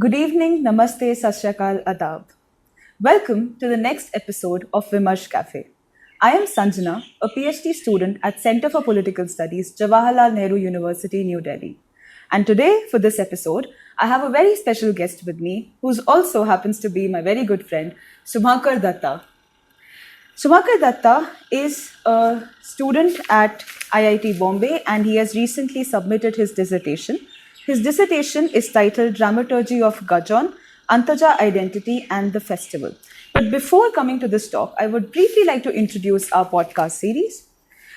Good evening, namaste, sat sri akal, adab. Welcome to the next episode of Vimarsh Cafe. I am Sanjana, a PhD student at Center for Political Studies, Jawaharlal Nehru University, New Delhi. And today, for this episode, I have a very special guest with me, who also happens to be my very good friend, Subhankar Dutta. Subhankar Dutta is a student at IIT Bombay and he has recently submitted his dissertation. His dissertation is titled Dramaturgy of Gajan, Antaja Identity and the Festival. But before coming to this talk, I would briefly like to introduce our podcast series.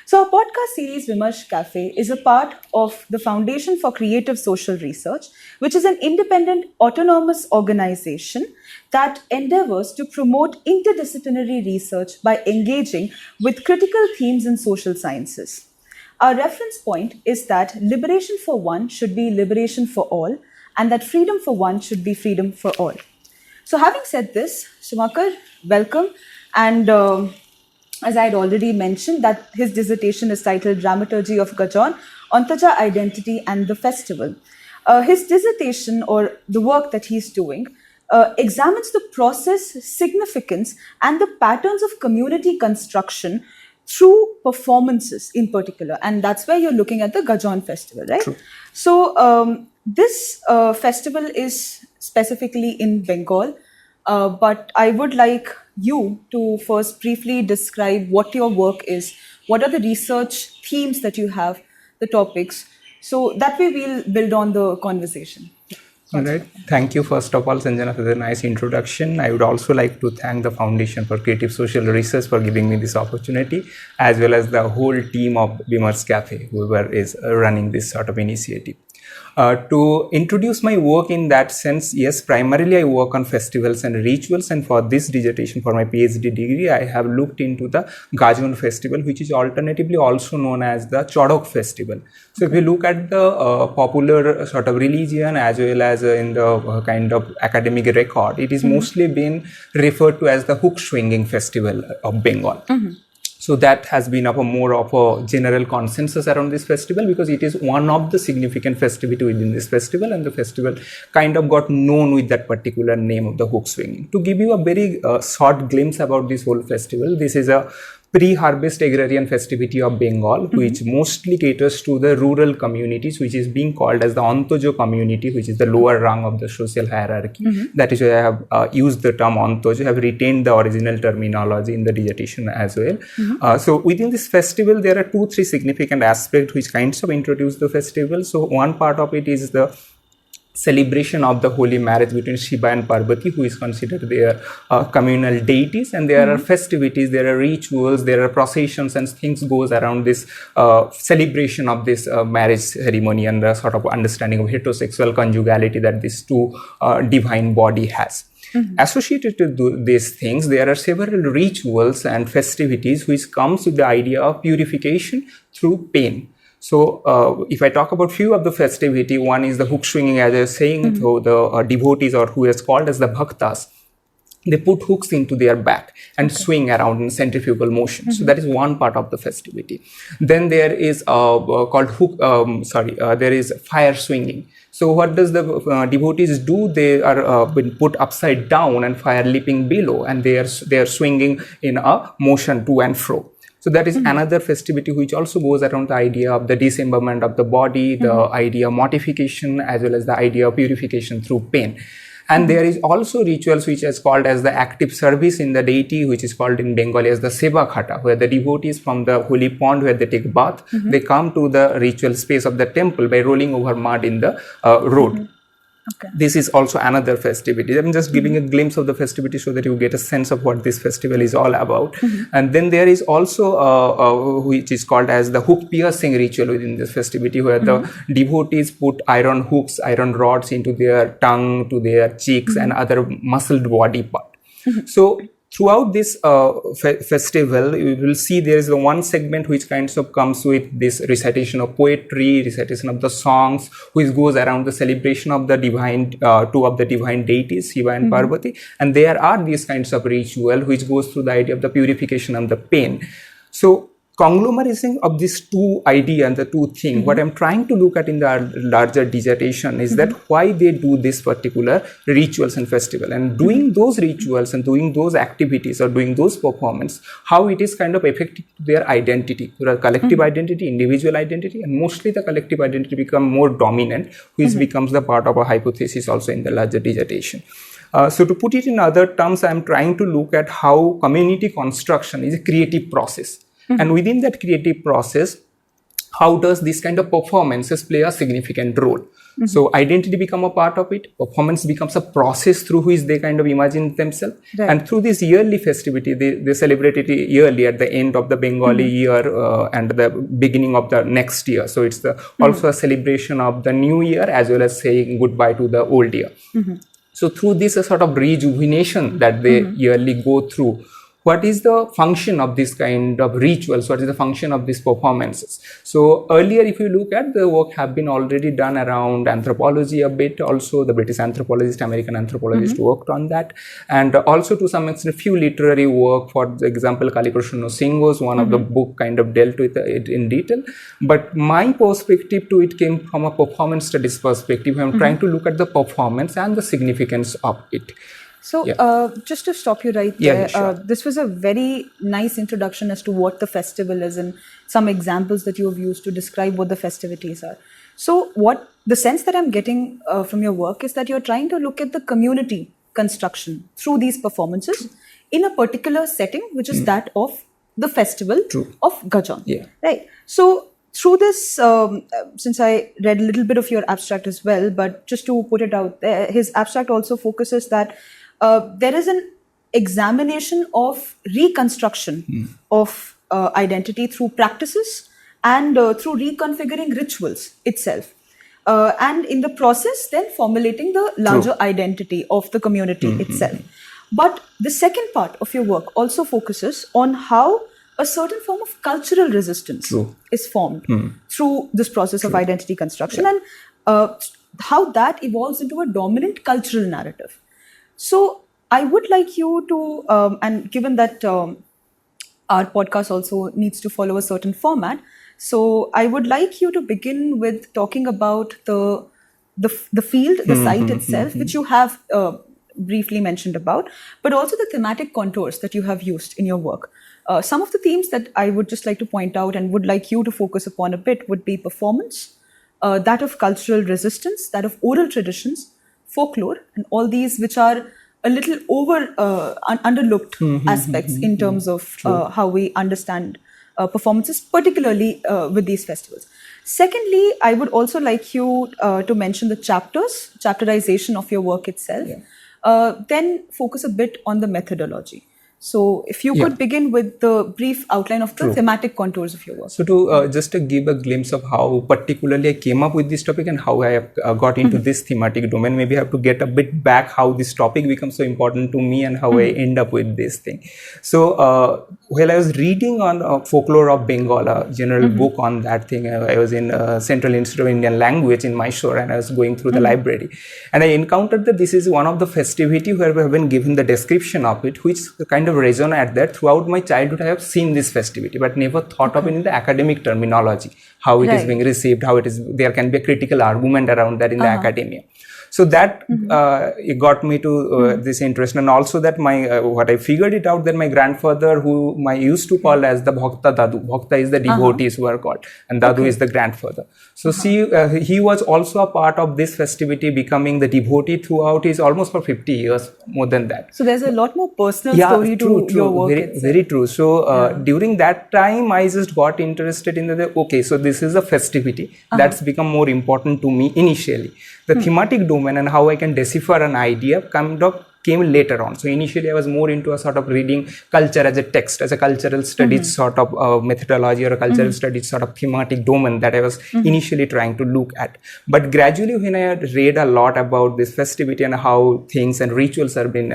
So our podcast series, Vimarsh Cafe, is a part of the Foundation for Creative Social Research, which is an independent autonomous organization that endeavors to promote interdisciplinary research by engaging with critical themes in social sciences. Our reference point is that liberation for one should be liberation for all, and that freedom for one should be freedom for all. So having said this, Subhankar, welcome. And as I had already mentioned, that his dissertation is titled Dramaturgy of Gajan, Antaja Identity and the Festival. His dissertation, or the work that he's doing, examines the process, significance, and the patterns of community construction through performances in particular. And that's where you're looking at the Gajan festival, right? True. So this festival is specifically in Bengal, but I would like you to first briefly describe what your work is, what are the research themes that you have, the topics, so that way we'll build on the conversation. All right. Thank you, first of all, Sanjana, for the nice introduction. I would also like to thank the Foundation for Creative Social Research for giving me this opportunity, as well as the whole team of Vimarsh Cafe, whoever is running this sort of initiative. To introduce my work in that sense, yes, primarily I work on festivals and rituals, and for this dissertation, for my PhD degree, I have looked into the Gajan festival, which is alternatively also known as the Carak festival. So if you look at the popular sort of religion as well as in the kind of academic record, it is mostly been referred to as the hook swinging festival of Bengal. So that has been more of a general consensus around this festival, because it is one of the significant festivity within this festival, and the festival kind of got known with that particular name of the hook swinging. To give you a very short glimpse about this whole festival, this is a pre-harvest agrarian festivity of Bengal, which mostly caters to the rural communities, which is being called as the Antaja community, which is the lower rung of the social hierarchy. That is why I have used the term Antaja. I have retained the original terminology in the dissertation as well. So within this festival, there are 2-3 significant aspects which kinds of introduce the festival. So one part of it is the celebration of the holy marriage between Shiva and Parvati, who is considered their communal deities, and there are festivities, there are rituals, there are processions, and things goes around this celebration of this marriage ceremony and the sort of understanding of heterosexual conjugality that this two divine body has. Associated to these things, there are several rituals and festivities which comes with the idea of purification through pain. So if I talk about few of the festivity, one is the hook swinging, as I was saying, so the devotees, or who is called as the bhaktas, they put hooks into their back and swing around in centrifugal motion. So that is one part of the festivity. Then there is there is fire swinging. So what does the devotees do? They are been put upside down and fire leaping below, and they are swinging in a motion to and fro. So that is another festivity which also goes around the idea of the dismemberment of the body, the idea of mortification, as well as the idea of purification through pain. And there is also rituals which is called as the active service in the deity, which is called in Bengali as the seva khata, where the devotees from the holy pond where they take bath, they come to the ritual space of the temple by rolling over mud in the road. Okay. This is also another festivity. I'm just giving a glimpse of the festivity so that you get a sense of what this festival is all about. And then there is also which is called as the hook piercing ritual within this festivity, where the devotees put iron hooks, iron rods into their tongue, to their cheeks and other muscled body part. So throughout this festival, you will see there is one segment which kinds of comes with this recitation of poetry, recitation of the songs, which goes around the celebration of the divine, two of the divine deities, Shiva and Parvati. And there are these kinds of ritual which goes through the idea of the purification and the pain. So conglomeration of these two ideas and the two things, what I'm trying to look at in the larger dissertation is that why they do this particular rituals and festival, and doing those rituals and doing those activities or doing those performance, how it is kind of affecting their identity, their collective identity, individual identity, and mostly the collective identity become more dominant, which becomes the part of a hypothesis also in the larger dissertation. So to put it in other terms, I'm trying to look at how community construction is a creative process. And within that creative process, how does this kind of performances play a significant role? So identity become a part of it, performance becomes a process through which they kind of imagine themselves. Right. And through this yearly festivity, they celebrate it yearly at the end of the Bengali year and the beginning of the next year. So it's also a celebration of the new year as well as saying goodbye to the old year. So through this a sort of rejuvenation that they yearly go through, what is the function of this kind of rituals? What is the function of these performances? So earlier, if you look at the work have been already done around anthropology a bit, also the British anthropologist, American anthropologist worked on that, and also to some extent a few literary work. For example, Kaliprashanna Singho's one of the book kind of dealt with it in detail. But my perspective to it came from a performance studies perspective. I'm trying to look at the performance and the significance of it. So, just to stop you right there, this was a very nice introduction as to what the festival is and some examples that you have used to describe what the festivities are. So, what the sense that I'm getting from your work is that you're trying to look at the community construction through these performances in a particular setting, which is that of the festival of Gajan. Right. So, through this, since I read a little bit of your abstract as well, but just to put it out there, his abstract also focuses that there is an examination of reconstruction of identity through practices and through reconfiguring rituals itself. And in the process, then formulating the larger identity of the community itself. But the second part of your work also focuses on how a certain form of cultural resistance is formed through this process of identity construction and how that evolves into a dominant cultural narrative. So I would like you to, and given that our podcast also needs to follow a certain format, so I would like you to begin with talking about the field, the site itself, which you have briefly mentioned about, but also the thematic contours that you have used in your work. Some of the themes that I would just like to point out and would like you to focus upon a bit would be performance, that of cultural resistance, that of oral traditions, folklore, and all these which are a little underlooked aspects in terms of how we understand performances, particularly with these festivals. Secondly, I would also like you to mention the chapterization of your work itself, then focus a bit on the methodology. So if you could begin with the brief outline of the thematic contours of your work. So to just to give a glimpse of how particularly I came up with this topic and how I have got into this thematic domain, maybe I have to get a bit back how this topic becomes so important to me and how I end up with this thing. So while I was reading on folklore of Bengal, a general book on that thing, I was in Central Institute of Indian Language in Mysore and I was going through the library. And I encountered that this is one of the festivities where we have been given the description of it, which kind of resonate that throughout my childhood I have seen this festivity but never thought of it in the academic terminology, how it is being received, how it is, there can be a critical argument around that in the academia. So that it got me to this interest, and also that my what I figured it out that my grandfather, who I used to call as the Bhakta Dadu, Bhakta is the devotees who are called, and Dadu is the grandfather. So he was also a part of this festivity, becoming the devotee throughout his almost for 50 years, more than that. So there's a lot more personal story to your work. Very true. So during that time, I just got interested in okay, so this is a festivity that's become more important to me initially. The thematic domain and how I can decipher an idea came later on. So initially I was more into a sort of reading culture as a text, as a cultural studies sort of methodology or a cultural studies sort of thematic domain that I was initially trying to look at. But gradually when I read a lot about this festivity and how things and rituals have been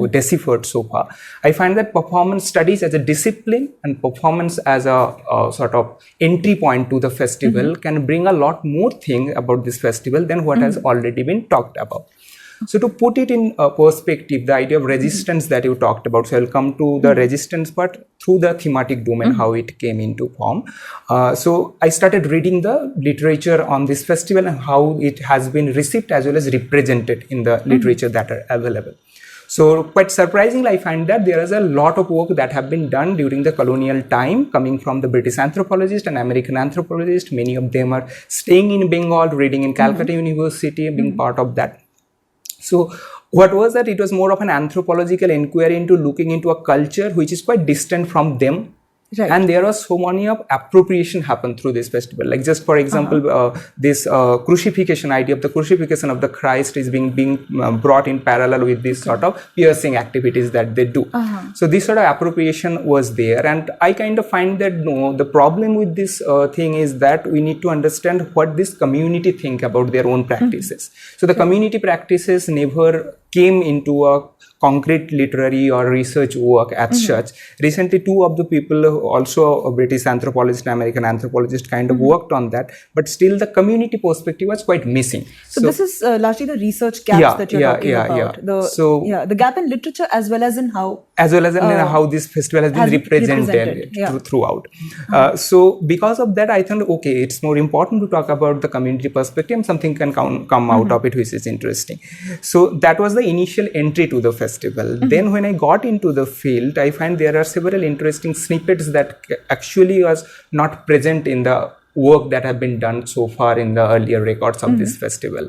deciphered so far, I find that performance studies as a discipline and performance as a sort of entry point to the festival can bring a lot more thing about this festival than what has already been talked about. So to put it in perspective, the idea of resistance that you talked about, so I'll come to the resistance part through the thematic domain, how it came into form. So I started reading the literature on this festival and how it has been received as well as represented in the literature that are available. So quite surprisingly, I find that there is a lot of work that have been done during the colonial time coming from the British anthropologists and American anthropologists. Many of them are staying in Bengal, reading in Calcutta University, being part of that. So what was that? It was more of an anthropological inquiry into looking into a culture which is quite distant from them. Right. And there was so many of appropriation happened through this festival. Like just for example, this crucifixion idea of the crucifixion of the Christ is being brought in parallel with this sort of piercing activities that they do. So this sort of appropriation was there, and I kind of find that no, the problem with this thing is that we need to understand what this community think about their own practices. So the community practices never came into a concrete literary or research work as such. Recently, two of the people, also a British anthropologist and American anthropologist, kind of worked on that, but still the community perspective was quite missing. So this is largely the research gaps that you're talking about. The gap in literature as well as in how this festival has been represented throughout. So because of that, I thought, okay, it's more important to talk about the community perspective and something can come out of it which is interesting. So that was the initial entry to the festival. Then when I got into the field, I find there are several interesting snippets that actually was not present in the work that have been done so far in the earlier records of this festival.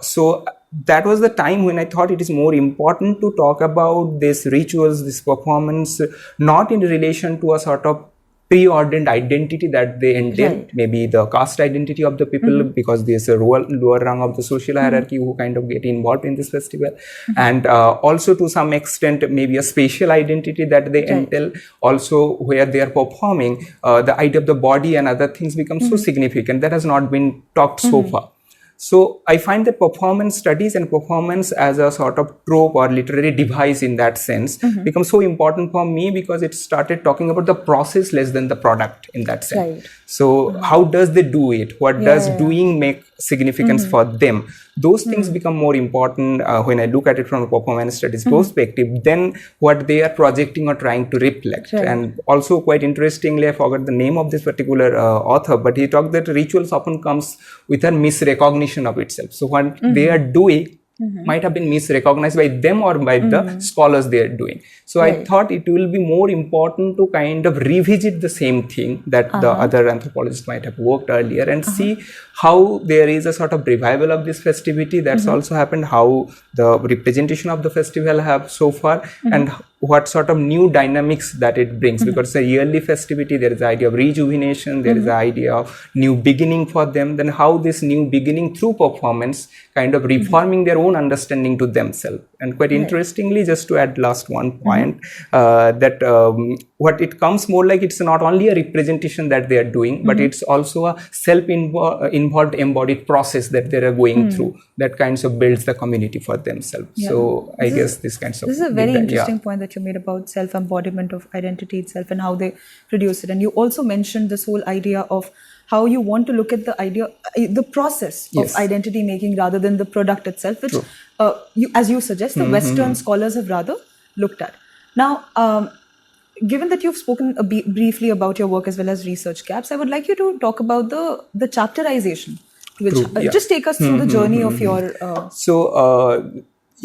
So that was the time when I thought it is more important to talk about these rituals, this performance, not in relation to a sort of preordained identity that they entail, maybe the caste identity of the people, because there's a lower rung of the social hierarchy who kind of get involved in this festival, and also to some extent maybe a spatial identity that they entail, also where they are performing, the idea of the body and other things become so significant that has not been talked so far. So I find that performance studies and performance as a sort of trope or literary device in that sense becomes so important for me because it started talking about the process less than the product in that sense. So how does they do it? What does doing make significance for them? Those things become more important when I look at it from a performance studies perspective than what they are projecting or trying to reflect. And also quite interestingly, I forgot the name of this particular author, but he talked that rituals often comes with a misrecognition of itself. So what they are doing might have been misrecognized by them or by the scholars they are doing. So I thought it will be more important to kind of revisit the same thing that the other anthropologists might have worked earlier and see how there is a sort of revival of this festivity that's also happened, how the representation of the festival have so far, and what sort of new dynamics that it brings, because it's a yearly festivity, there is the idea of rejuvenation, there is the idea of new beginning for them, then how this new beginning through performance kind of reforming their own understanding to themselves. And quite interestingly, just to add last one point, that what it comes more like, it's not only a representation that they are doing, but it's also a self-involved embodied process that they are going through that kinds of builds the community for themselves. So I guess this is a very interesting point that you made about self-embodiment of identity itself and how they produce it. And you also mentioned this whole idea of how you want to look at the process of identity making rather than the product itself, which as you suggest, the Western scholars have rather looked at. Now, given that you've spoken briefly about your work as well as research gaps, I would like you to talk about the chapterization, which just take us through the journey of your...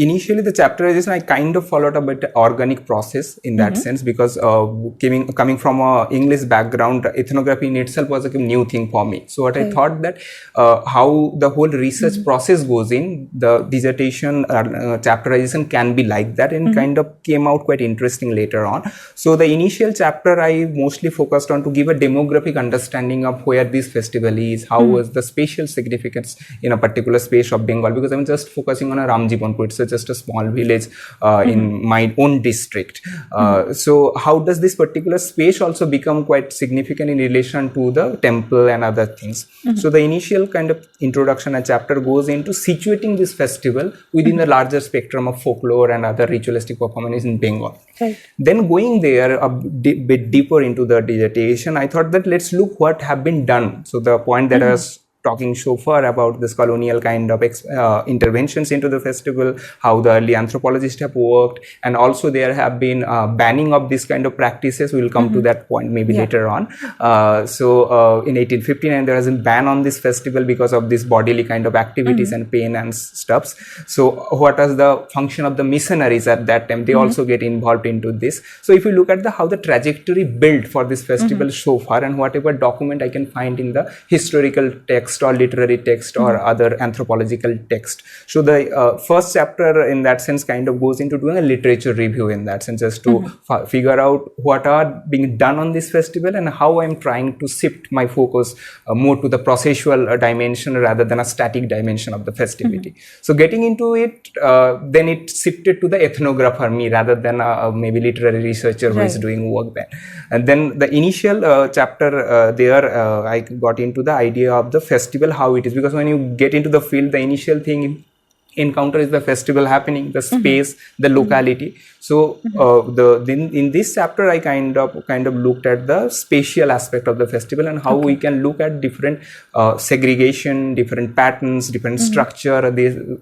Initially, the chapterization, I kind of followed a bit organic process in that sense, because coming from a English background, ethnography in itself was a new thing for me. So what I thought that how the whole research process goes in, the dissertation chapterization can be like that, and kind of came out quite interesting later on. So the initial chapter I mostly focused on to give a demographic understanding of where this festival is, how was the spatial significance in a particular space of Bengal, because I'm just focusing on a Ramjibanpur. It's just a small village in my own district. So how does this particular space also become quite significant in relation to the temple and other things? So the initial kind of introduction and chapter goes into situating this festival within the larger spectrum of folklore and other ritualistic performances in Bengal. Then going there a bit deeper into the dissertation, I thought that let's look what have been done. So the point that I was talking so far about this colonial kind of interventions into the festival, how the early anthropologists have worked, and also there have been banning of this kind of practices. We'll come to that point maybe later on. So in 1859 there was a ban on this festival because of this bodily kind of activities and pain and stuffs. So what was the function of the missionaries at that time? They also get involved into this. So if you look at how the trajectory built for this festival so far, and whatever document I can find in the historical text or literary text or other anthropological text. So the first chapter in that sense kind of goes into doing a literature review in that sense, just to figure out what are being done on this festival and how I'm trying to shift my focus more to the processual dimension rather than a static dimension of the festivity. So getting into it, then it shifted to the ethnographer me rather than maybe literary researcher who is doing work there. And then the initial chapter there, I got into the idea of the festival, how it is, because when you get into the field, the initial thing encounter is the festival happening, the space, the locality. So in this chapter I kind of looked at the spatial aspect of the festival and how we can look at different segregation, different patterns, different structure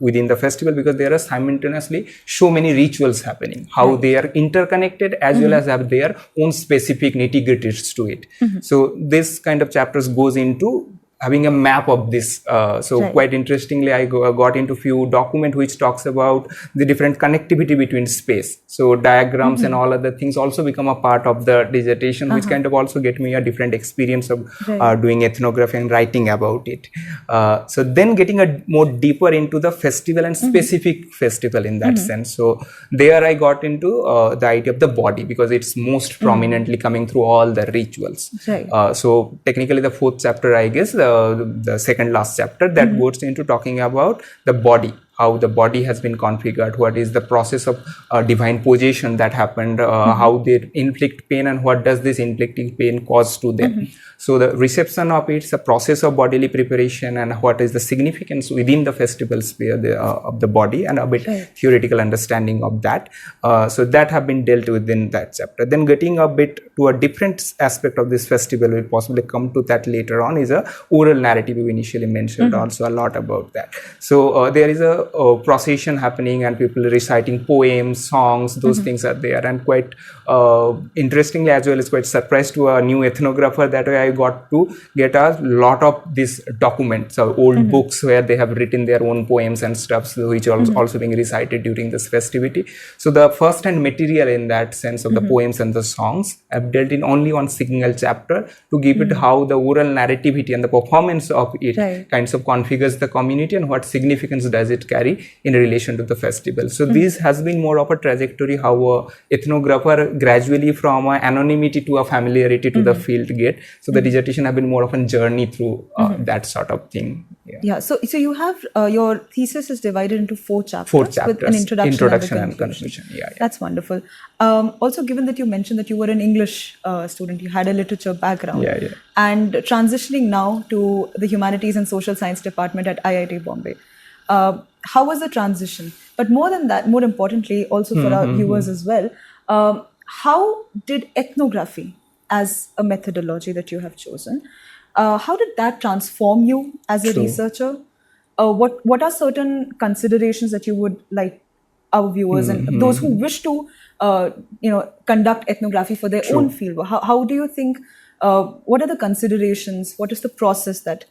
within the festival, because there are simultaneously so many rituals happening, how they are interconnected as well as have their own specific nitty-gritties to it. So this kind of chapters goes into having a map of this. Quite interestingly, I got into few document which talks about the different connectivity between space. So diagrams and all other things also become a part of the dissertation, which kind of also get me a different experience of doing ethnography and writing about it. So then getting a more deeper into the festival and specific festival in that sense. So there I got into the idea of the body, because it's most prominently coming through all the rituals. So technically the fourth chapter, I guess, the second last chapter, that goes into talking about the body, how the body has been configured, what is the process of divine possession that happened, how they inflict pain and what does this inflicting pain cause to them. So the reception of it's a process of bodily preparation and what is the significance within the festival sphere of the body, and a bit theoretical understanding of that. So that have been dealt within that chapter. Then getting a bit to a different aspect of this festival, we'll possibly come to that later on, is a oral narrative. We initially mentioned also a lot about that. So there is a procession happening and people reciting poems, songs, those things are there, and quite interestingly as well as quite surprised to a new ethnographer that way I got to get a lot of these documents, so old books where they have written their own poems and stuff, which are also being recited during this festivity. So the first hand material in that sense of the poems and the songs I've dealt in only one single chapter to give it how the oral narrativity and the performance of it kinds of configures the community and what significance does it carry in relation to the festival. So this has been more of a trajectory how a ethnographer gradually from anonymity to a familiarity to the field get. So the dissertation have been more of a journey through that sort of thing. So you have your thesis is divided into four chapters. With an introduction and conclusion. That's wonderful. Also, given that you mentioned that you were an English student, you had a literature background, and transitioning now to the Humanities and Social Science department at IIT Bombay. How was the transition? But more than that, more importantly, also for our viewers as well, how did ethnography as a methodology that you have chosen, how did that transform you as a researcher? What are certain considerations that you would like our viewers and those who wish to conduct ethnography for their own field? How do you think, what are the considerations? What is the process that,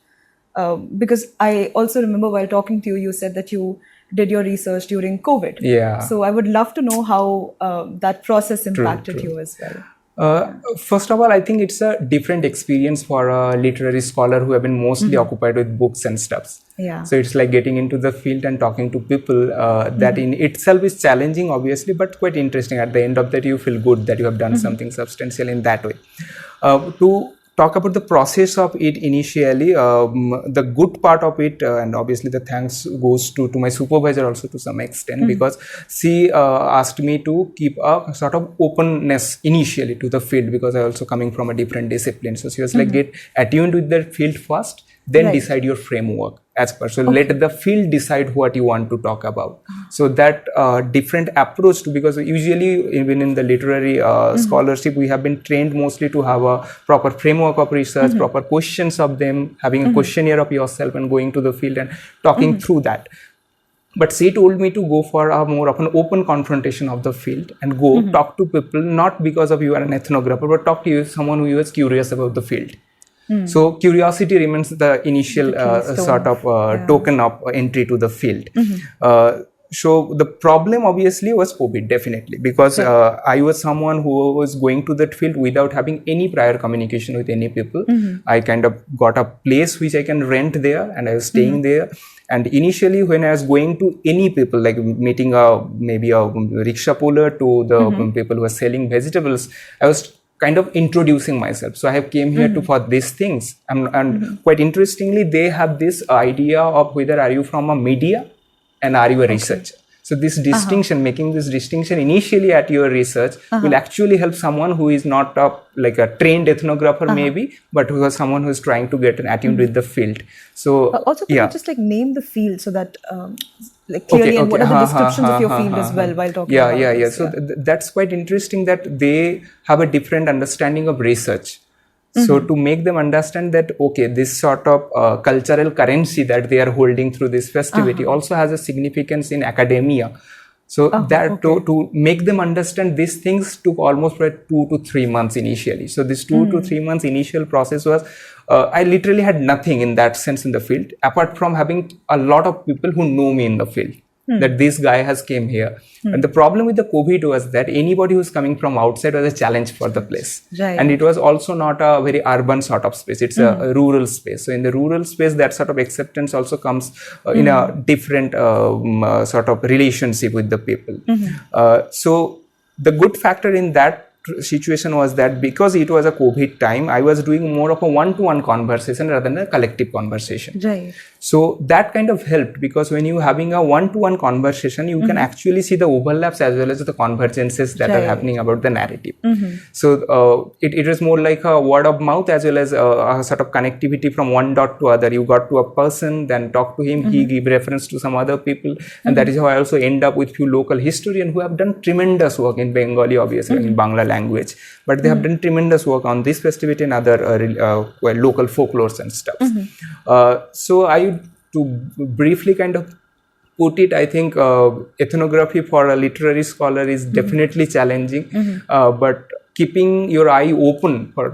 because I also remember while talking to you, you said that you did your research during COVID. So I would love to know how that process impacted you as well. First of all, I think it's a different experience for a literary scholar who have been mostly occupied with books and stuffs. So it's like getting into the field and talking to people that in itself is challenging, obviously, but quite interesting. At the end of that, you feel good that you have done something substantial in that way. To talk about the process of it initially, the good part of it, and obviously the thanks goes to my supervisor also to some extent, because she asked me to keep a sort of openness initially to the field, because I also coming from a different discipline. So she was like, get attuned with the field first, then decide your framework. as per. So let the field decide what you want to talk about. So that different approach to, because usually even in the literary scholarship, we have been trained mostly to have a proper framework of research, proper questions of them, having a questionnaire of yourself and going to the field and talking through that. But she told me to go for a more of an open confrontation of the field and go talk to people, not because of you are an ethnographer, but talk to you, someone who is curious about the field. So curiosity remains the initial sort of token of entry to the field. So the problem obviously was COVID, definitely, because I was someone who was going to that field without having any prior communication with any people. I kind of got a place which I can rent there, and I was staying there. And initially, when I was going to any people, like meeting maybe a rickshaw puller to the people who are selling vegetables, I was kind of introducing myself. So I have came here to for these things. And quite interestingly, they have this idea of whether are you from a media and are you a researcher. So this distinction, making this distinction initially at your research will actually help someone who is not like a trained ethnographer maybe, but who is someone who is trying to get attuned with the field. So also, can you just like name the field so that like clearly, and what are the descriptions of your field as well while talking about this? So that's quite interesting that they have a different understanding of research. So to make them understand that, okay, this sort of cultural currency that they are holding through this festivity also has a significance in academia. So to make them understand these things took almost 2 to 3 months initially. So this 2 to 3 months initial process was, I literally had nothing in that sense in the field, apart from having a lot of people who know me in the field. That this guy has came here. And the problem with the COVID was that anybody who's coming from outside was a challenge for the place. And it was also not a very urban sort of space. It's a rural space. So in the rural space, that sort of acceptance also comes in a different sort of relationship with the people. So the good factor in that situation was that because it was a COVID time, I was doing more of a one-to-one conversation rather than a collective conversation. So that kind of helped, because when you're having a one-to-one conversation, you can actually see the overlaps as well as the convergences that are happening about the narrative. So it was more like a word of mouth as well as a sort of connectivity from one dot to other. You got to a person, then talk to him, he give reference to some other people, and that is how I also end up with few local historians who have done tremendous work in Bengali, obviously, in Bangla language, but they have done tremendous work on this festivity and other local folklores and stuff. So to briefly kind of put it, I think ethnography for a literary scholar is definitely challenging, but keeping your eye open for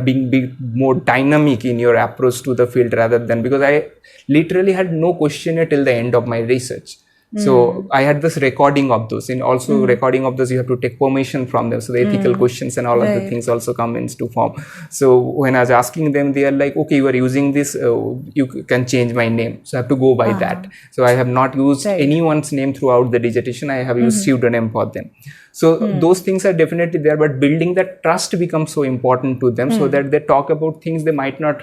being more dynamic in your approach to the field rather than, because I literally had no questionnaire till the end of my research. So I had this recording of those, and also recording of those you have to take permission from them. So the ethical questions and all of the things also come into form. So when I was asking them, they are like, okay, you are using this, you can change my name. So I have to go by that. So I have not used anyone's name throughout the dissertation. I have used pseudonym for them. So those things are definitely there, but building that trust becomes so important to them, so that they talk about things they might not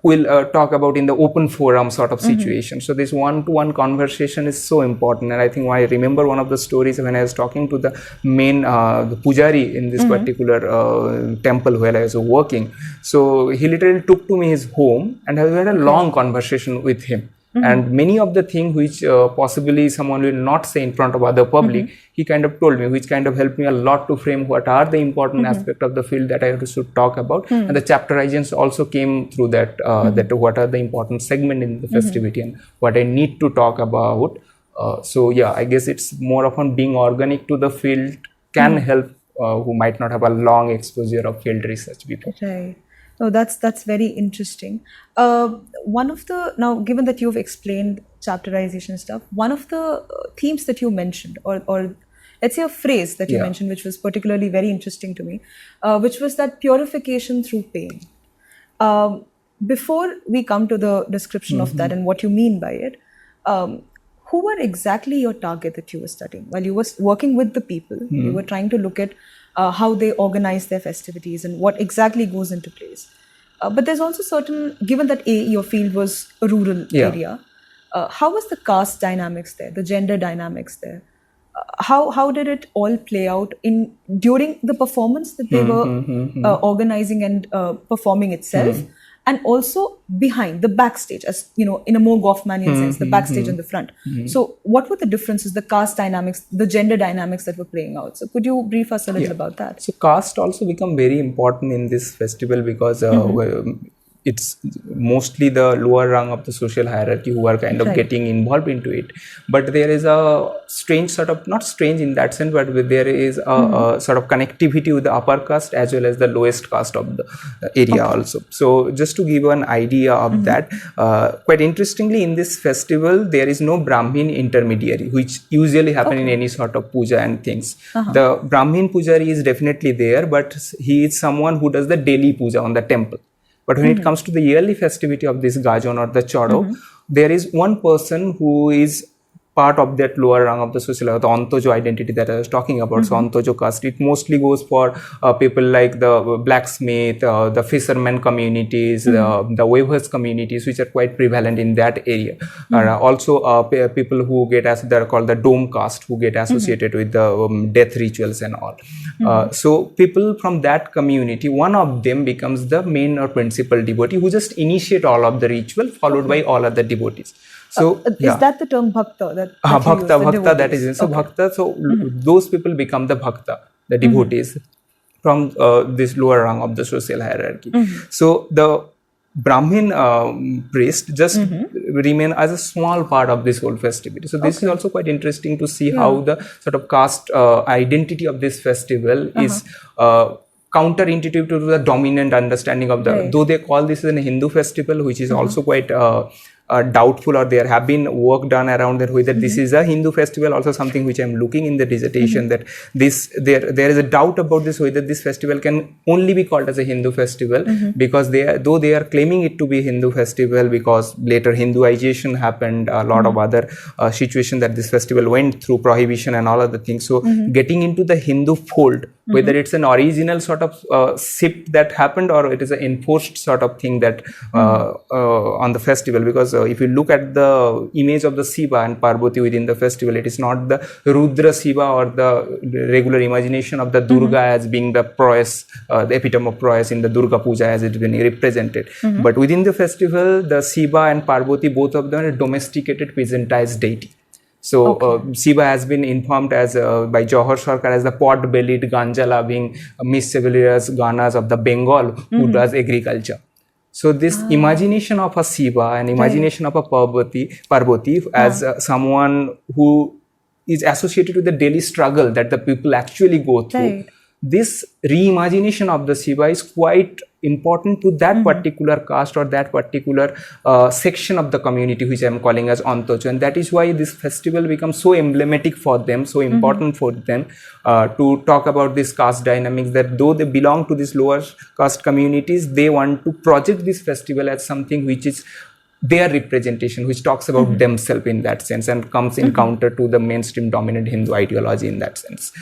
will talk about in the open forum sort of situation. So this one-to-one conversation is so important. And I think I remember one of the stories when I was talking to the main the pujari in this particular temple where I was working. So he literally took to me his home, and I had a long conversation with him. And many of the things which possibly someone will not say in front of other public, he kind of told me, which kind of helped me a lot to frame what are the important aspects of the field that I should talk about. And the chapterizations also came through that, that what are the important segment in the festivity and what I need to talk about. So yeah, I guess it's more often being organic to the field can help who might not have a long exposure of field research before. No, that's very interesting. One of the, now given that you've explained chapterization stuff, one of the themes that you mentioned, or let's say a phrase that you mentioned, which was particularly very interesting to me, which was that purification through pain. Before we come to the description of that and what you mean by it, who were exactly your target that you were studying? While you were working with the people, you were trying to look at how they organize their festivities and what exactly goes into place. But there's also certain, given that your field was a rural area, how was the caste dynamics there, the gender dynamics there? How did it all play out during the performance that they were organizing and performing itself? and also behind the backstage, as you know, in a more Goffmanian sense, the backstage and the front. So what were the differences, the caste dynamics, the gender dynamics that were playing out? So could you brief us a little about that? So caste also become very important in this festival because it's mostly the lower rung of the social hierarchy who are kind of getting involved into it. But there is a strange sort of, not strange in that sense, but there is a sort of connectivity with the upper caste as well as the lowest caste of the area also. So just to give you an idea of that, quite interestingly in this festival, there is no Brahmin intermediary, which usually happen in any sort of puja and things. The Brahmin pujari is definitely there, but he is someone who does the daily puja on the temple. But when it comes to the yearly festivity of this Gajan or the Chado, there is one person who is part of that lower rung of the social, the Antaja identity that I was talking about. So Antaja caste, it mostly goes for people like the blacksmith, the fisherman communities, the weavers communities, which are quite prevalent in that area. Also people who get, as they're called the dome caste, who get associated with the death rituals and all. So people from that community, one of them becomes the main or principal devotee who just initiate all of the ritual, followed by all other devotees. So is that the term bhakta? Bhakta, that is in. So bhakta, so those people become the bhakta, the devotees from this lower rung of the social hierarchy. So the Brahmin priest just remain as a small part of this whole festivity. So this is also quite interesting to see how the sort of caste identity of this festival is counterintuitive to the dominant understanding of the, though they call this a Hindu festival, which is also quite doubtful, or there have been work done around that whether this is a Hindu festival, also something which I'm looking in the dissertation, that this there is a doubt about this, whether this festival can only be called as a Hindu festival, because though they are claiming it to be a Hindu festival, because later Hinduization happened, a lot of other situation that this festival went through, prohibition and all other things. So getting into the Hindu fold, whether it's an original sort of shift that happened, or it is an enforced sort of thing that on the festival, because if you look at the image of the Shiva and Parvati within the festival, it is not the Rudra Shiva or the regular imagination of the Durga as being the prowess, the epitome of prowess in the Durga Puja as it has been represented. But within the festival, the Shiva and Parvati, both of them are domesticated, peasantized deity. So Shiva has been informed as by Johar Sarkar as the pot-bellied, ganja-loving, mischievous Ganas of the Bengal who does agriculture. So this imagination of a Shiva and imagination of a Parvati as someone who is associated with the daily struggle that the people actually go through. This reimagination of the Shiva is quite important to that particular caste or that particular section of the community, which I am calling as Antaja, and that is why this festival becomes so emblematic for them, so important for them to talk about this caste dynamics, that though they belong to these lower caste communities, they want to project this festival as something which is their representation, which talks about themselves in that sense and comes in counter to the mainstream dominant Hindu ideology in that sense.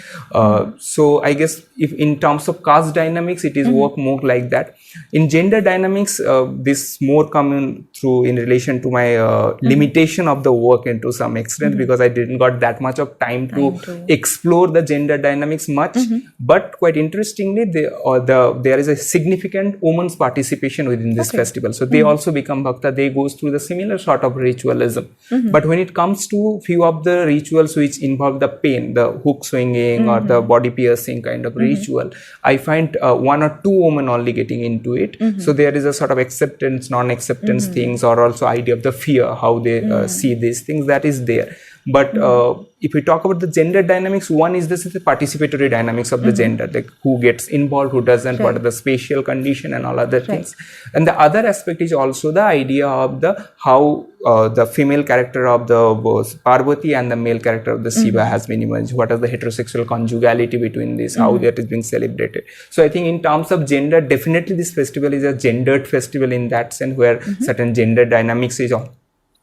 So I guess if in terms of caste dynamics, it is work more like that. In gender dynamics, this more coming through in relation to my limitation of the work into some extent, because I didn't got that much of time to explore the gender dynamics much. But quite interestingly, there is a significant women's participation within this festival. So they also become bhakta. They goes through the similar sort of ritualism. But when it comes to few of the rituals which involve the pain, the hook swinging or the body piercing kind of ritual, I find one or two women only getting into it. So there is a sort of acceptance, non-acceptance things, or also idea of the fear, how they see these things, that is there. But if we talk about the gender dynamics, one is this is the participatory dynamics of the gender, like who gets involved, who doesn't, what are the spatial condition and all other things. And the other aspect is also the idea of the how the female character of the Parvati and the male character of the Shiva has been emerged. What is the heterosexual conjugality between this, how that is being celebrated. So I think in terms of gender, definitely this festival is a gendered festival in that sense, where certain gender dynamics is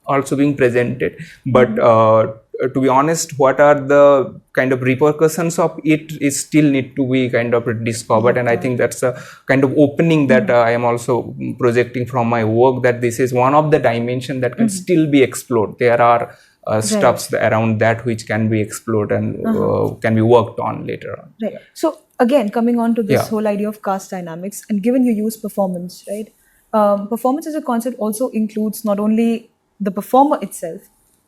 also being presented. But to be honest, what are the kind of repercussions of it is still need to be kind of discovered. And I think that's a kind of opening that I am also projecting from my work, that this is one of the dimensions that can still be explored. There are stuffs around that which can be explored and can be worked on later on. So again, coming on to this whole idea of caste dynamics, and given you use performance, right? performance as a concept also includes not only the performer itself,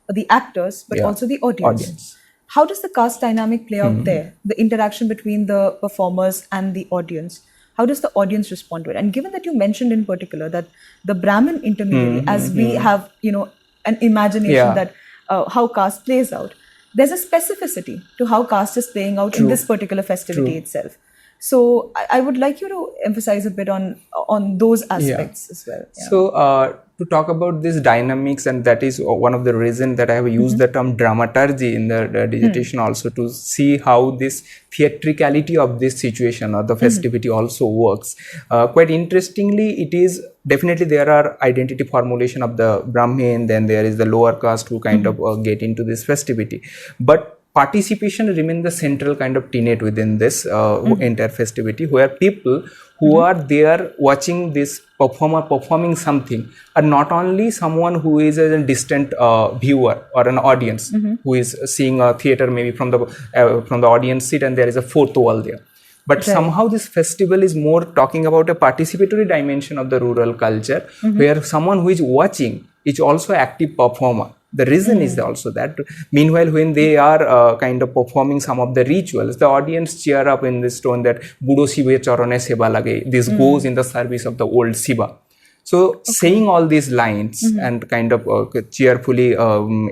the actors, but also the audience. How does the caste dynamic play out there? The interaction between the performers and the audience. How does the audience respond to it? And given that you mentioned in particular that the Brahmin intermediary, as we have, an imagination that how caste plays out, there's a specificity to how caste is playing out in this particular festivity itself. So I would like you to emphasize a bit on those aspects as well. Yeah. So to talk about this dynamics, and that is one of the reasons that I have used the term dramaturgy in the dissertation also, to see how this theatricality of this situation or the festivity also works. Quite interestingly, it is definitely there are identity formulation of the Brahmin, then there is the lower caste who kind of get into this festivity, but participation remains the central kind of tenet within this entire festivity, where people who are there watching this performer performing something are not only someone who is a distant viewer or an audience who is seeing a theater maybe from the audience seat, and there is a fourth wall there. But somehow this festival is more talking about a participatory dimension of the rural culture, where someone who is watching is also an active performer. The reason is also that, meanwhile, when they are kind of performing some of the rituals, the audience cheer up in this tone that Budo Shiva Charane Seba Lage. This goes in the service of the old Shiva. So saying all these lines and kind of cheerfully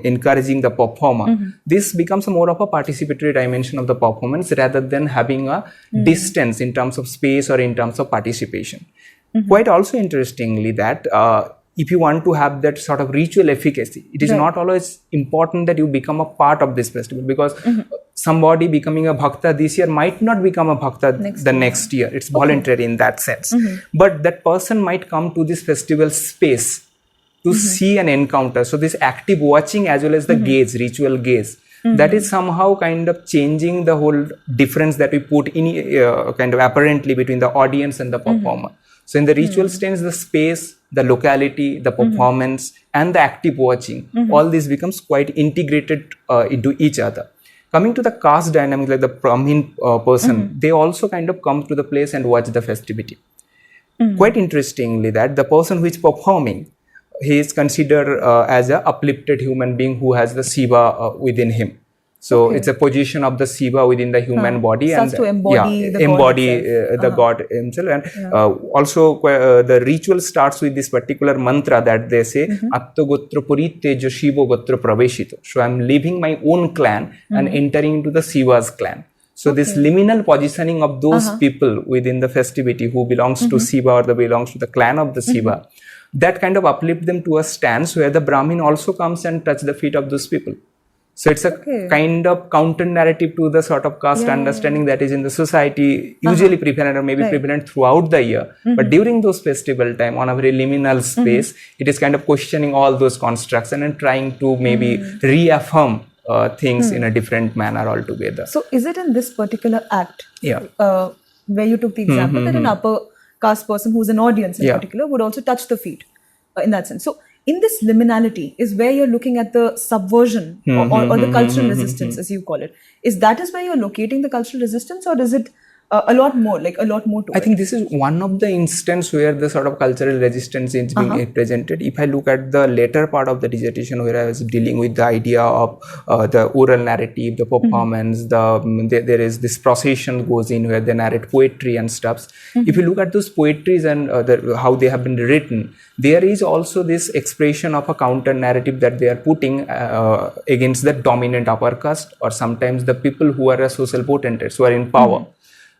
encouraging the performer, this becomes more of a participatory dimension of the performance rather than having a distance in terms of space or in terms of participation. Quite also interestingly that if you want to have that sort of ritual efficacy, it is not always important that you become a part of this festival, because somebody becoming a bhakta this year might not become a bhakta next year. It's voluntary in that sense. But that person might come to this festival space to see an encounter. So this active watching as well as the gaze, ritual gaze, that is somehow kind of changing the whole difference that we put in kind of apparently between the audience and the performer. So in the ritual stance, the space, the locality, the performance, and the active watching, all this becomes quite integrated into each other. Coming to the caste dynamics, like the Brahmin person, they also kind of come to the place and watch the festivity. Quite interestingly, that the person who is performing, he is considered as a uplifted human being who has the Shiva within him. So it's a position of the Shiva within the human body, starts and to embody the god himself. And also the ritual starts with this particular mantra that they say, Atto gotra puritejo Shiva gotra praveshito. So I'm leaving my own clan and entering into the Shiva's clan. So this liminal positioning of those people within the festivity who belongs to Shiva or belongs to the clan of the Shiva, that kind of uplift them to a stance where the Brahmin also comes and touch the feet of those people. So it's a kind of counter narrative to the sort of caste understanding that is in the society, usually prevalent or maybe prevalent throughout the year. But during those festival time, on a very liminal space, it is kind of questioning all those constructs and then trying to maybe reaffirm things in a different manner altogether. So is it in this particular act where you took the example that an upper caste person who's an audience in particular would also touch the feet in that sense? So in this liminality is where you're looking at the subversion or the cultural resistance, as you call it. Is where you're locating the cultural resistance, or is it a lot more to it? I think this is one of the instances where the sort of cultural resistance is being presented. If I look at the later part of the dissertation, where I was dealing with the idea of the oral narrative, the performance, there is this procession goes in where they narrate poetry and stuff. If you look at those poetries and how they have been written, there is also this expression of a counter narrative that they are putting against the dominant upper caste, or sometimes the people who are social potentates, who are in power.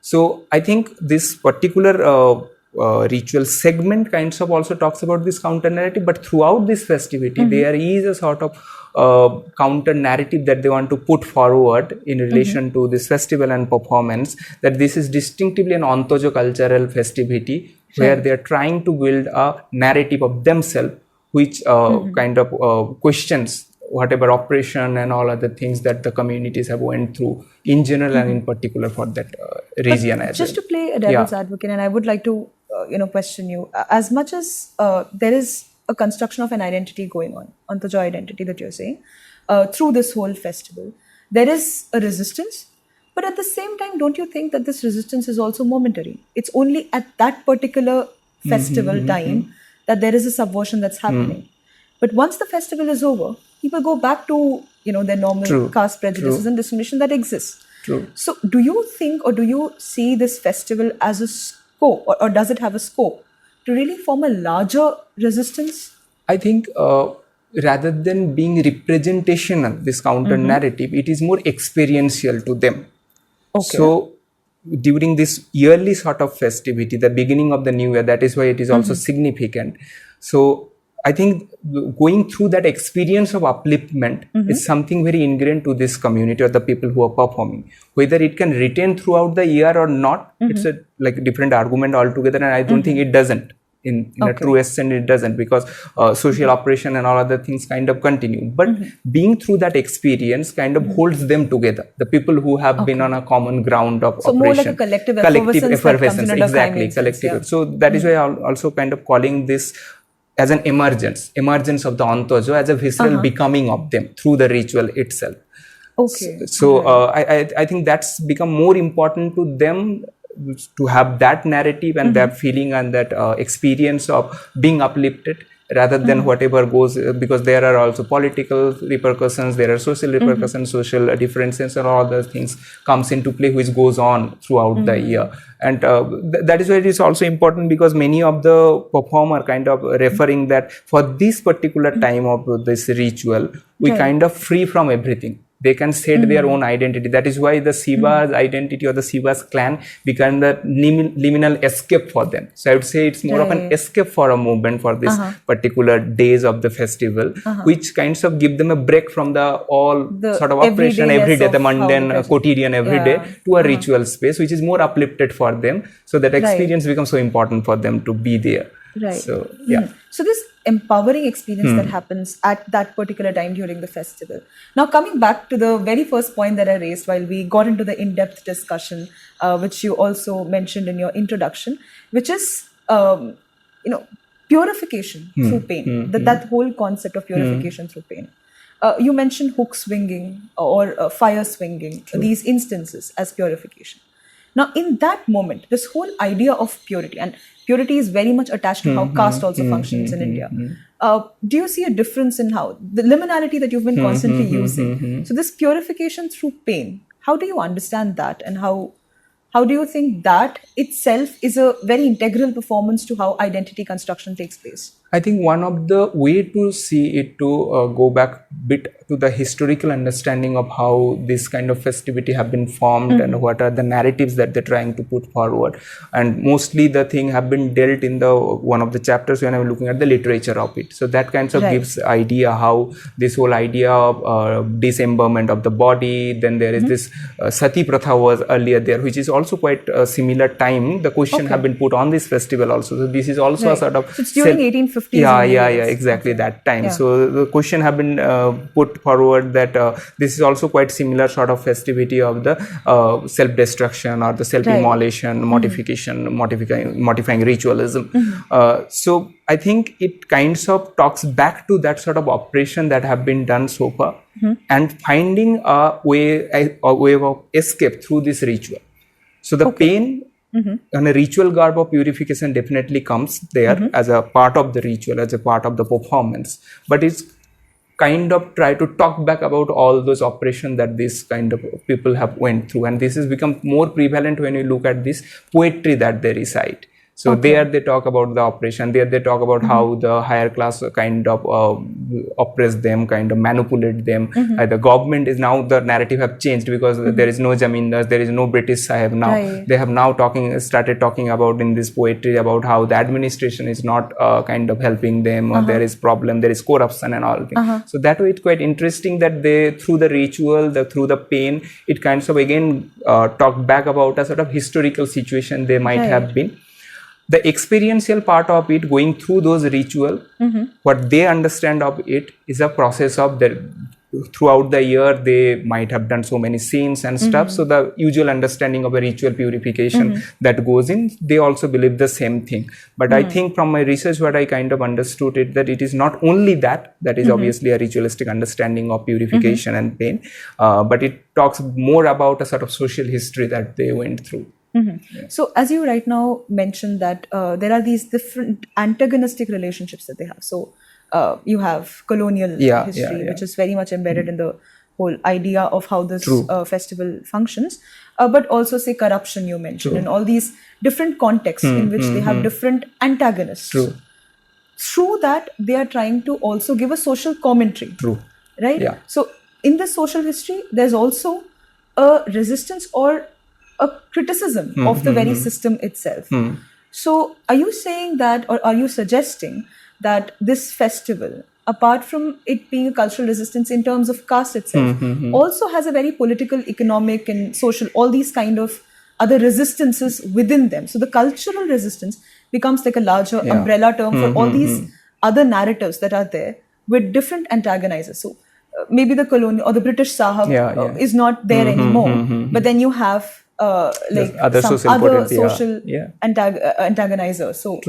So I think this particular ritual segment kinds of also talks about this counter narrative, but throughout this festivity, there is a sort of counter narrative that they want to put forward in relation to this festival and performance, that this is distinctively an Antaja cultural festivity where they are trying to build a narrative of themselves which kind of questions whatever oppression and all other things that the communities have went through in general and in particular for that region as just to play a devil's advocate, and I would like to question you, as much as there is a construction of an identity going on, Antaja identity that you're saying, through this whole festival, there is a resistance, but at the same time, don't you think that this resistance is also momentary? It's only at that particular festival time that there is a subversion that's happening. But once the festival is over, people go back to their normal caste prejudices and discrimination that exists. True. So do you think, or do you see this festival as a scope, or does it have a scope to really form a larger resistance? I think rather than being representational, this counter narrative, it is more experiential to them. Okay. So during this yearly sort of festivity, the beginning of the new year, that is why it is also significant. So I think going through that experience of upliftment is something very ingrained to this community or the people who are performing. Whether it can retain throughout the year or not, it's a different argument altogether, and I don't think it doesn't. In a true extent, it doesn't, because social oppression and all other things kind of continue. But being through that experience kind of holds them together. The people who have been on a common ground of oppression. More like a collective effervescence. Exactly, collective. Yeah. So that is why I'm also kind of calling this as an emergence of the antaja, as a visceral becoming of them through the ritual itself. Okay. So I think that's become more important to them, to have that narrative and that feeling and that experience of being uplifted, rather than whatever goes, because there are also political repercussions, there are social repercussions, social differences, and all those things comes into play, which goes on throughout the year. And that is why it is also important, because many of the performer kind of referring that for this particular time of this ritual, we kind of free from everything. They can set their own identity. That is why the Shiva's identity or the Shiva's clan become the liminal escape for them. So I would say it's more of an escape for a movement for this particular days of the festival, which kinds of give them a break from the sort of operation every day, the mundane, quotidian everyday, to a ritual space, which is more uplifted for them. So that experience becomes so important for them to be there. Right. So, yeah. So this empowering experience that happens at that particular time during the festival. Now, coming back to the very first point that I raised while we got into the in-depth discussion, which you also mentioned in your introduction, which is, purification through pain. That whole concept of purification through pain. You mentioned hook swinging or fire swinging, these instances as purification. Now, in that moment, this whole idea of purity, and purity is very much attached to how caste also functions in India. Do you see a difference in how the liminality that you've been constantly using? So this purification through pain, how do you understand that, and how do you think that itself is a very integral performance to how identity construction takes place? I think one of the way to see it, to go back a bit to the historical understanding of how this kind of festivity have been formed and what are the narratives that they're trying to put forward. And mostly the thing have been dealt in the one of the chapters when I'm looking at the literature of it. So that kind of gives idea how this whole idea of dismemberment of the body, then there is this sati pratha was earlier there, which is also quite a similar time. The question have been put on this festival also. So this is also a sort of... So it's during 1850s. Yeah, exactly that time. So the question have been put forward that this is also quite similar sort of festivity of the self-destruction or the self-immolation, modifying ritualism. So I think it kinds of talks back to that sort of operation that have been done so far, and finding a way of escape through this ritual. So the pain and a ritual garb of purification definitely comes there as a part of the ritual, as a part of the performance. But it's kind of try to talk back about all those oppression that this kind of people have went through. And this has become more prevalent when you look at this poetry that they recite. So there they talk about the oppression, there they talk about how the higher class kind of oppress them, kind of manipulate them. The government is now, the narrative have changed because there is no Jamindars, there is no British Sahib now. They have now started talking about in this poetry about how the administration is not kind of helping them, or there is problem, there is corruption and all things. So that way it's quite interesting that they, through the ritual, through the pain, it kind of again talk back about a sort of historical situation they might have been. The experiential part of it, going through those ritual, what they understand of it is a process of throughout the year they might have done so many sins and stuff. So the usual understanding of a ritual purification that goes in, they also believe the same thing. But I think from my research, what I kind of understood it, that it is not only that is obviously a ritualistic understanding of purification and pain, but it talks more about a sort of social history that they went through. So, as you right now mentioned that there are these different antagonistic relationships that they have. So, you have colonial Yeah, history, yeah, yeah. which is very much embedded in the whole idea of how this True. festival functions, but also say corruption you mentioned, and all these different contexts in which they have different antagonists. True. Through that, they are trying to also give a social commentary. True. Right? Yeah. So, in the social history, there's also a resistance or a criticism of the very system itself. So, are you saying that, or are you suggesting that this festival, apart from it being a cultural resistance in terms of caste itself, also has a very political, economic, and social, all these kind of other resistances within them? So, the cultural resistance becomes like a larger umbrella term for all these other narratives that are there with different antagonizers. So, maybe the colonial or the British Sahab is not there anymore, but then you have like other some social other potency, social antagonizer. So,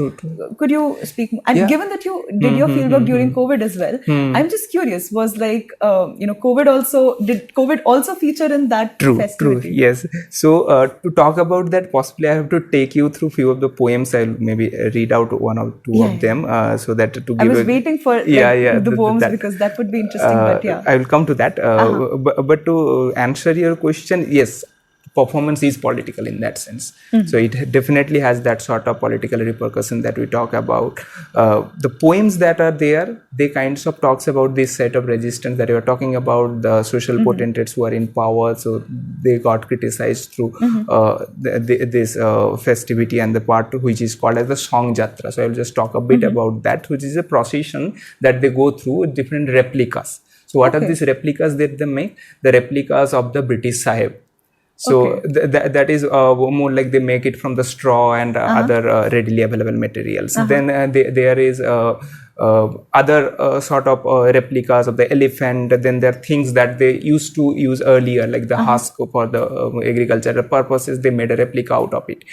could you speak? And given that you did your fieldwork during COVID as well, I'm just curious. Was like COVID also feature in that festivity? True. Yes. So to talk about that, possibly I have to take you through few of the poems. I'll maybe read out one or two of them, so that to give. I was waiting for the poems because that would be interesting. But yeah, I will come to that. But to answer your question, yes, performance is political in that sense. So it definitely has that sort of political repercussion that we talk about. The poems that are there, they kinds of talks about this set of resistance that you are talking about, the social potentates who are in power. So they got criticized through this festivity, and the part which is called as the Shawng Jatra. So I will just talk a bit about that, which is a procession that they go through with different replicas. So what are these replicas that they make? The replicas of the British Sahib. So that is more like they make it from the straw and other readily available materials. Then there is other sort of replicas of the elephant. Then there are things that they used to use earlier, like the husk for the agricultural purposes. They made a replica out of it.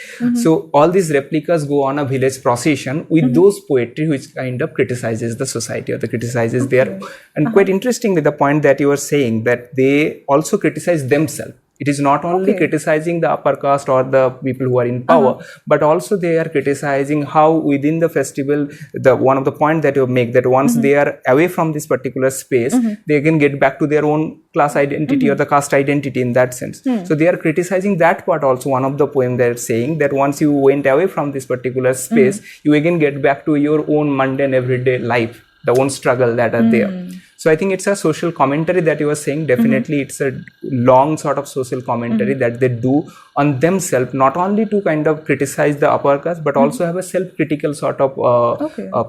So all these replicas go on a village procession with those poetry which kind of criticizes the society or the criticizes their. And quite interestingly, the point that you were saying, that they also criticize themselves. It is not only criticizing the upper caste or the people who are in power, but also they are criticizing how within the festival, the one of the point that you make, that once they are away from this particular space, they can get back to their own class identity or the caste identity in that sense. So they are criticizing that part also. One of the poem they are saying that once you went away from this particular space, you again get back to your own mundane everyday life, the own struggle that are there. So I think it's a social commentary that you were saying. Definitely it's a long sort of social commentary that they do on themselves, not only to kind of criticize the upper caste, but also have a self-critical sort of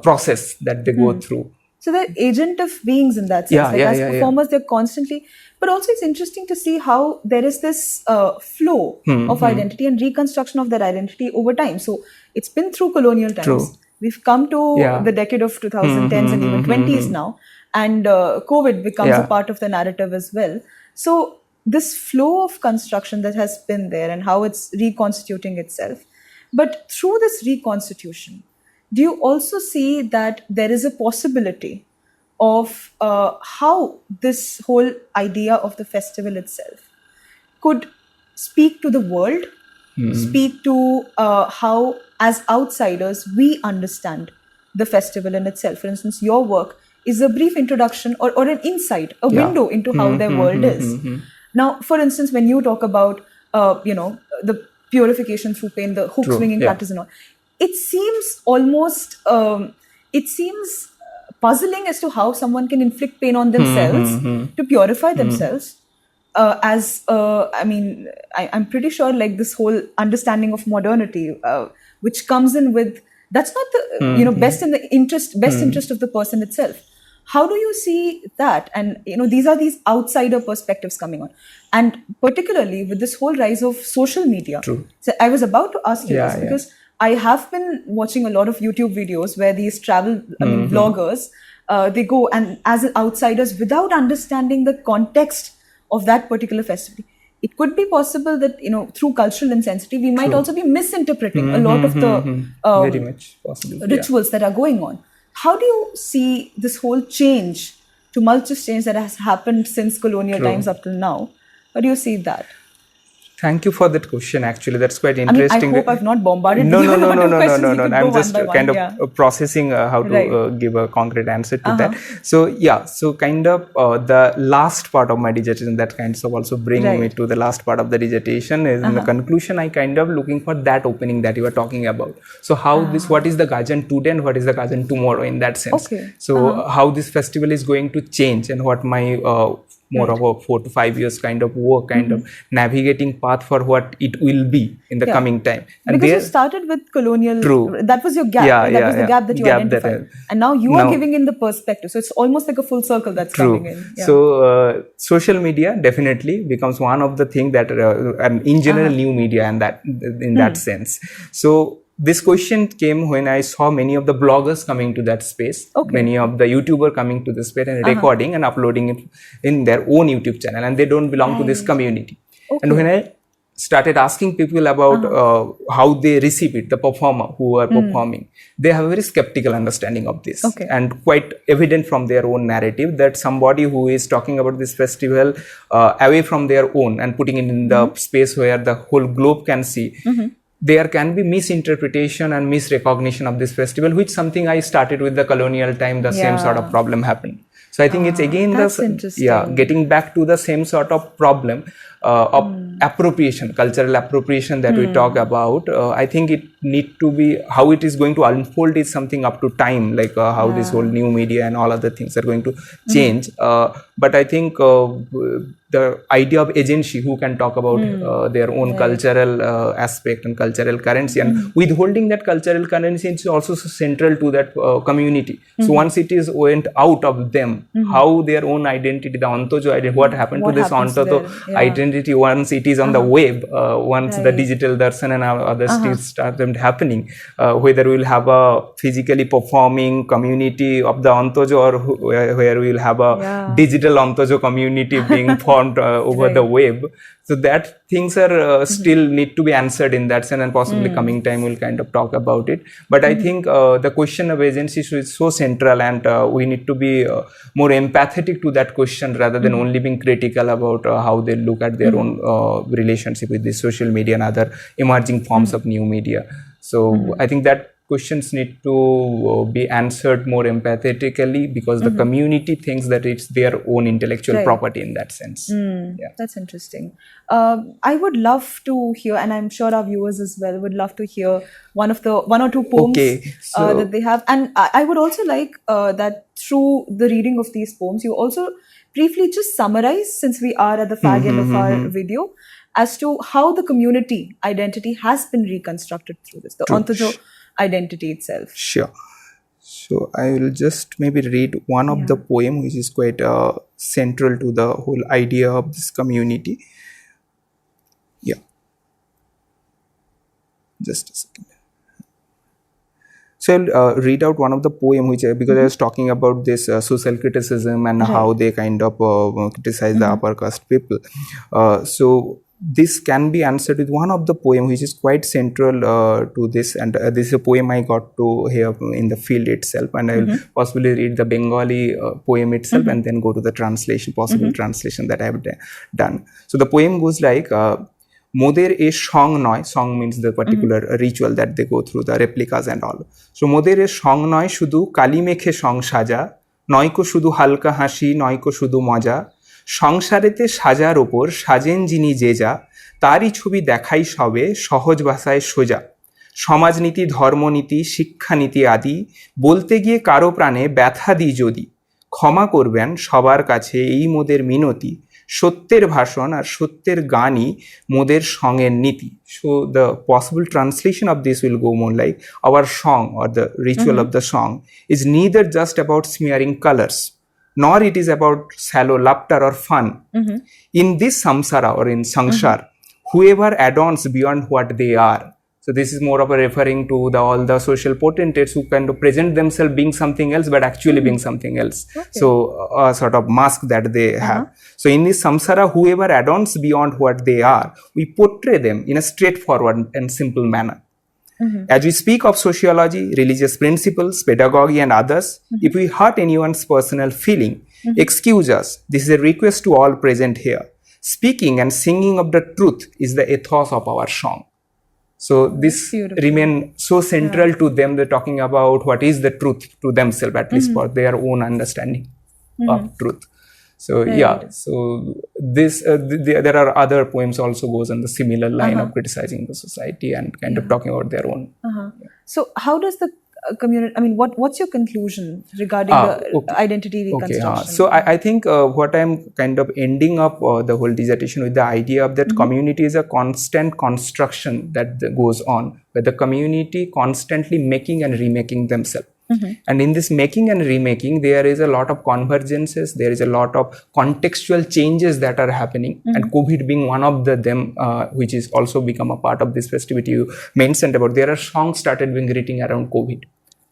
process that they go through. So they're agent of beings in that sense. As performers, they're constantly, but also it's interesting to see how there is this flow of identity and reconstruction of that identity over time. So it's been through colonial times. We've come to the decade of 2010s and even 20s now. And COVID becomes a part of the narrative as well. So this flow of construction that has been there and how it's reconstituting itself. But through this reconstitution, do you also see that there is a possibility of how this whole idea of the festival itself could speak to the world, speak to how, as outsiders, we understand the festival in itself? For instance, your work is a brief introduction or an insight, a window into how their world is. Now, for instance, when you talk about, the purification through pain, the hook swinging practice and all, it seems almost, puzzling as to how someone can inflict pain on themselves to purify themselves. I'm pretty sure like this whole understanding of modernity, which comes in with, that's not the, best interest of the person itself. How do you see that? And, these are these outsider perspectives coming on. And particularly with this whole rise of social media. So I was about to ask you this because I have been watching a lot of YouTube videos where these travel vloggers, they go and as outsiders without understanding the context of that particular festival. It could be possible that, through cultural insensitivity, we might also be misinterpreting a lot of the very much possible. rituals that are going on. How do you see this whole change, tumultuous change that has happened since colonial times up till now? How do you see that? Thank you for that question. Actually, that's quite I interesting. hope I've not bombarded No. you with a lot of questions. We could go I'm just one by kind one, of processing how to Right. give a concrete answer to that. So kind of the last part of my dissertation that kind of also bring me Right. to the last part of the dissertation is in the conclusion. I kind of looking for that opening that you were talking about. So how what is the Gajan today and what is the Gajan tomorrow in that sense. Okay. So how this festival is going to change and what my more of a 4 to 5 years kind of work, kind of navigating path for what it will be in the coming time. And because you started with colonial, that was your gap. That was the gap that you identified. And now you are giving in the perspective. So it's almost like a full circle that's coming in. Yeah. So social media definitely becomes one of the things that, and in general, new media and that in that sense. So this question came when I saw many of the bloggers coming to that space, many of the YouTubers coming to this space and recording and uploading it in their own YouTube channel, and they don't belong to this community. And when I started asking people about how they receive it, the performer who are performing, they have a very skeptical understanding of this, and quite evident from their own narrative that somebody who is talking about this festival away from their own and putting it in the space where the whole globe can see, there can be misinterpretation and misrecognition of this festival, which something I started with the colonial time, the same sort of problem happened. So I think it's again getting back to the same sort of problem of appropriation, cultural appropriation that we talk about. I think it need to be, how it is going to unfold is something up to time, like how this whole new media and all other things are going to change. But I think the idea of agency, who can talk about their own cultural aspect and cultural currency, and withholding that cultural currency is also so central to that community. So once it is went out of them, how their own identity, the Antaja identity, what happened to this Antaja identity once it is on the web, once the digital darshan and other things start happening, whether we will have a physically performing community of the Antaja or where we will have a digital Antaja community being formed over the web. So that things are still need to be answered in that sense, and possibly coming time we'll kind of talk about it. But I think the question of agency is so central, and we need to be more empathetic to that question rather than only being critical about how they look at their own relationship with the social media and other emerging forms of new media. So I think that questions need to be answered more empathetically, because the community thinks that it's their own intellectual property in that sense. That's interesting. I would love to hear, and I'm sure our viewers as well would love to hear one or two poems that they have. And I would also like that through the reading of these poems, you also briefly just summarize, since we are at the fag end of our video, as to how the community identity has been reconstructed through this, the Antaja identity itself. Sure. So I will just maybe read one of the poem which is quite central to the whole idea of this community. Yeah. Just a second. So I'll read out one of the poem which because I was talking about this social criticism and how they kind of criticize the upper caste people. So this can be answered with one of the poem which is quite central to this, and this is a poem I got to hear in the field itself, and I will possibly read the Bengali poem itself and then go to the translation, possible translation that I have done. So the poem goes like, Moder e Shawng noy, Shawng means the particular ritual that they go through, the replicas and all. So Moder e Shawng noy shudu kali mekhe Shawng saja, নয়কো শুধু হালকা হাসি নয়কো শুধু মজা সংসারেতে সাজার ওপর সাজেন যিনি যে যা তারই ছবি দেখাই সবে সহজ ভাষায় সোজা সমাজনীতি ধর্মনীতি শিক্ষানীতি আদি বলতে গিয়ে কারো প্রাণে ব্যথা দিই যদি ক্ষমা করবেন সবার কাছে এই মোদের মিনতি সত্যের ভাষণ আর সত্যের গানই মোদের সঙ্গের নীতি. So the possible translation of this will go more like our song or the ritual of the song is neither just about smearing colors, nor it is about shallow laughter or fun. In this samsara or in samsar, whoever adorns beyond what they are. So this is more of a referring to all the social potentates who kind of present themselves being something else, but actually being something else. So a sort of mask that they have. So in this samsara, whoever adorns beyond what they are, we portray them in a straightforward and simple manner. As we speak of sociology, religious principles, pedagogy and others, if we hurt anyone's personal feeling, excuse us. This is a request to all present here. speaking and singing of the truth is the ethos of our Shawng. So this remain so central to them. They're talking about what is the truth to themselves, at least for their own understanding of truth. So so this there are other poems also goes on the similar line of criticizing the society and kind of talking about their own. So how does the community, I mean, what's your conclusion regarding the identity reconstruction? So I think what I'm kind of ending up the whole dissertation with the idea of that community is a constant construction that goes on, where the community constantly making and remaking themselves. And in this making and remaking, there is a lot of convergences, there is a lot of contextual changes that are happening, and COVID being one of them, which is also become a part of this festivity you mentioned about. There are songs started being written around COVID.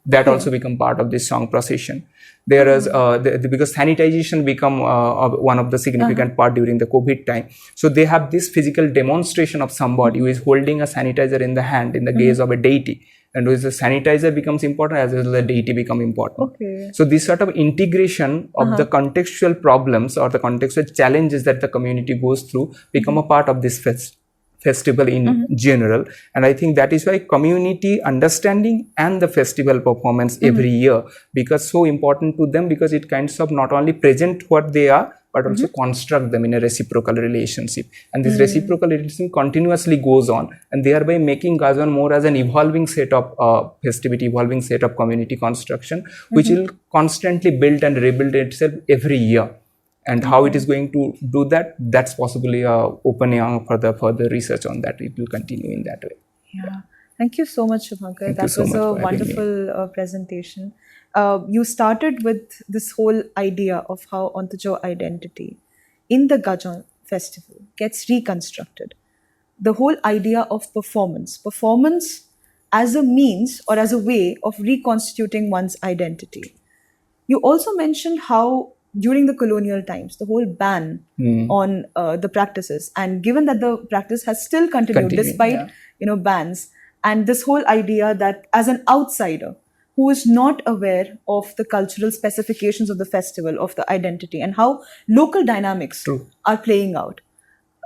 That also become part of this song procession. There is because sanitization become one of the significant part during the COVID time. So they have this physical demonstration of somebody who is holding a sanitizer in the hand in the gaze of a deity, and with the sanitizer becomes important as well as the deity become important. So this sort of integration of the contextual problems or the contextual challenges that the community goes through become a part of this festival in general. And I think that is why community understanding and the festival performance every year becomes so important to them, because it kinds of not only present what they are but also construct them in a reciprocal relationship, and this reciprocal relationship continuously goes on, and thereby making Gajan more as an evolving set of festivity, evolving set of community construction, which will constantly build and rebuild itself every year. And how it is going to do that, that's possibly opening for the further research on that. It will continue in that way. Yeah. Thank you so much, Subhankar. That was a wonderful presentation. You started with this whole idea of how Antaja Identity in the Gajan festival gets reconstructed. The whole idea of performance as a means or as a way of reconstituting one's identity. You also mentioned how during the colonial times, the whole ban on the practices, and given that the practice has still continued despite bans, and this whole idea that as an outsider who is not aware of the cultural specifications of the festival, of the identity, and how local dynamics are playing out,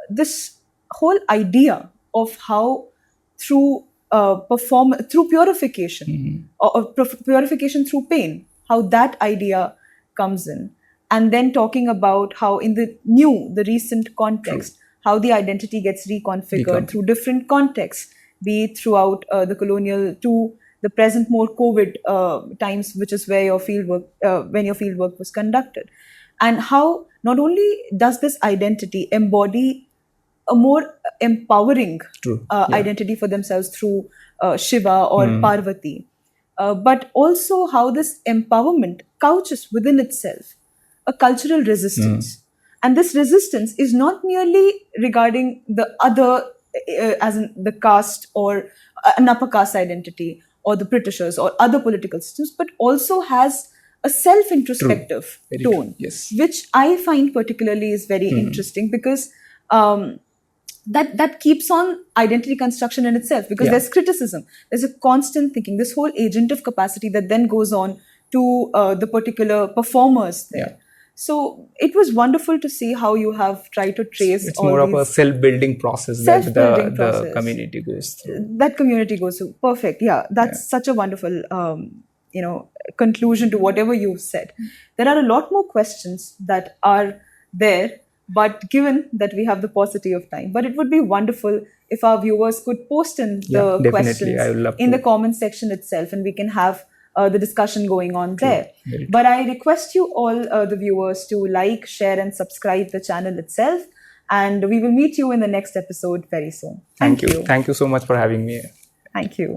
this whole idea of how through through purification or purification through pain, how that idea comes in. And then talking about how in the recent context, how the identity gets reconfigured through different contexts, be it throughout the colonial to the present more COVID times, which is where your fieldwork, when your fieldwork was conducted. And how not only does this identity embody a more empowering identity for themselves through Shiva or Parvati, but also how this empowerment couches within itself a cultural resistance. And this resistance is not merely regarding the other, as in the caste or an upper caste identity or the Britishers or other political systems, but also has a self-introspective tone, which I find particularly is very interesting, because that keeps on identity construction in itself, because there's criticism, there's a constant thinking, this whole agentive capacity that then goes on to the particular performers there. So it was wonderful to see how you have tried to trace it's more of a self-building process that the community goes through. That community goes through. Perfect. Yeah, that's such a wonderful conclusion to whatever you've said. There are a lot more questions that are there, but given that we have the paucity of time, but it would be wonderful if our viewers could post in the questions in the comment section itself, and we can have the discussion going on there. But I request you all, the viewers, to like, share and subscribe the channel itself, and we will meet you in the next episode very soon. Thank you. Thank you so much for having me. Thank you.